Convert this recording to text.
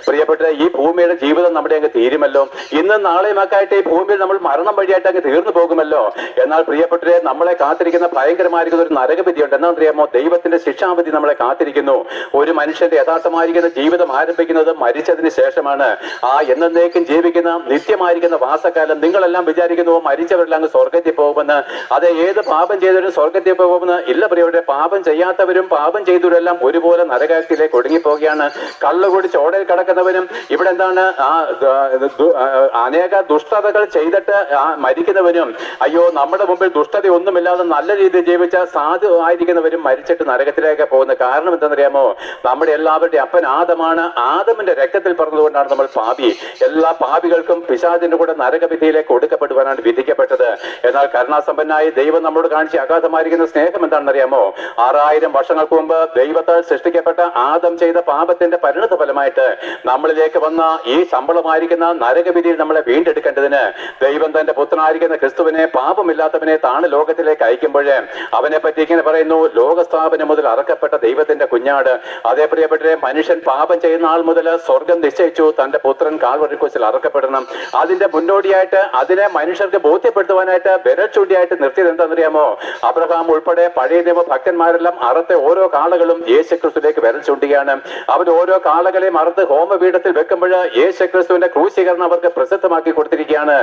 പ്രിയപ്പെട്ട ഈ ഭൂമിയുടെ ജീവിതം നമ്മുടെ അങ്ങ് തീരുമല്ലോ. ഇന്നും നാളെയുമൊക്കെ ആയിട്ട് ഈ ഭൂമിയിൽ നമ്മൾ മരണം വഴിയായിട്ട് അങ്ങ് തീർന്നു പോകുമല്ലോ. എന്നാൽ പ്രിയപ്പെട്ടവരെ, നമ്മളെ കാത്തിരിക്കുന്ന ഭയങ്കരമായിരിക്കുന്ന ഒരു നരകവിധിയുണ്ട്. എന്താണെന്നറിയാമോ? ദൈവത്തിന്റെ ശിക്ഷാവിധി നമ്മളെ കാത്തിരിക്കുന്നു. ഒരു മനുഷ്യന്റെ യഥാർത്ഥമായിരിക്കുന്ന ജീവിതം ആരംഭിക്കുന്നത് മരിച്ചതിന് ശേഷമാണ്. ആ എന്നേക്കും ജീവിക്കുന്ന നിത്യമായിരിക്കുന്ന വാസകാലം. നിങ്ങളെല്ലാം വിചാരിക്കുന്നു മരിച്ചവരെല്ലാം അങ്ങ് സ്വർഗത്തിൽ പോകുമെന്ന്. അത് ഏത് പാപം ചെയ്തവരും സ്വർഗത്തിൽ പോകുമെന്ന് ഇല്ല പ്രിയപ്പെട്ടവരെ. പാപം ചെയ്യാത്തവരും പാപം ചെയ്തവരെല്ലാം ഒരുപോലെ നരകത്തിലേക്ക് ഒടുങ്ങിപ്പോവുകയാണ്. കള്ളുകൂടി ചോടയിൽ കിടക്കുന്നവനും ഇവിടെ എന്താണ് അനേക ദുഷ്ടതകൾ ചെയ്തിട്ട് മരിക്കുന്നവനും, അയ്യോ നമ്മുടെ മുമ്പിൽ ദുഷ്ടത ഒന്നുമില്ലാതെ നല്ല രീതിയിൽ ജീവിച്ച സാധു ആയിരിക്കുന്നവരും മരിച്ചിട്ട് നരകത്തിലേക്ക് പോകുന്നത്. കാരണം എന്താണെന്നറിയാമോ? നമ്മുടെ എല്ലാവരുടെയും അപ്പൻ ആദമാണ്. ആദമിന്റെ രക്തത്തിൽ പറഞ്ഞതുകൊണ്ടാണ് നമ്മൾ പാപി. എല്ലാ പാപികൾക്കും പിശാചിന്റെ കൂടെ നരകവിധിയിലേക്ക് ഒടുക്കപ്പെടുവാനാണ് വിധിക്കപ്പെട്ടത്. എന്നാൽ കരുണാസമ്പന്നായി ദൈവം നമ്മളോട് കാണിച്ച അഗാധമായിരിക്കുന്ന സ്നേഹം എന്താണെന്നറിയാമോ? 6000 വർഷങ്ങൾക്ക് മുമ്പ് ദൈവത്താൽ സൃഷ്ടിക്കപ്പെട്ട ആദം ചെയ്ത പാപത്തിന്റെ പരിണത ഫലമായിട്ട് നമ്മളിലേക്ക് വന്ന ഈ ശമ്പളമായിരിക്കുന്ന നരകവിധിയിൽ നമ്മളെ വീണ്ടെടുക്കേണ്ടതിന് ദൈവം തന്റെ പുത്രനായിരിക്കുന്ന ക്രിസ്തുവിനെ, പാപമില്ലാത്തവനെ താണ് ലോകത്തിലേക്ക് അയക്കുമ്പോഴേ അവനെ പറ്റി ഇങ്ങനെ പറയുന്നു: ലോകസ്ഥാപനം മുതൽ അറക്കപ്പെട്ട ദൈവത്തിന്റെ കുഞ്ഞാട്. അതേ പ്രിയപ്പെട്ടവരെ, മനുഷ്യൻ പാപം ചെയ്യുന്ന ആൾ മുതൽ സ്വർഗം നിശ്ചയിച്ചു തന്റെ പുത്രൻ കാൽവരി ക്രൂശിൽ അറക്കപ്പെടണം. അതിന്റെ മുന്നോടിയായിട്ട് അതിനെ മനുഷ്യർക്ക് ബോധ്യപ്പെടുത്തുവാനായിട്ട് വിരൽ ചൂണ്ടിയായിട്ട് നിർത്തിയത് എന്താണെന്നറിയാമോ? അബ്രഹാം ഉൾപ്പെടെ പഴയ നിയമ ഭക്തന്മാരെല്ലാം അറുത്ത ഓരോ കാളകളും യേശുക്രിസ്തുവിലേക്ക് വിരൽ ചൂണ്ടുകയാണ്. അവർ ഓരോ കാളകളെയും അറുത്ത് ഹോമപീഠത്തിൽ വെക്കുമ്പോൾ യേശുക്രിസ്തുവിന്റെ ക്രൂശീകരണം അവർക്ക് പ്രസിദ്ധമാക്കി കൊടുത്തിരിക്കുകയാണ്.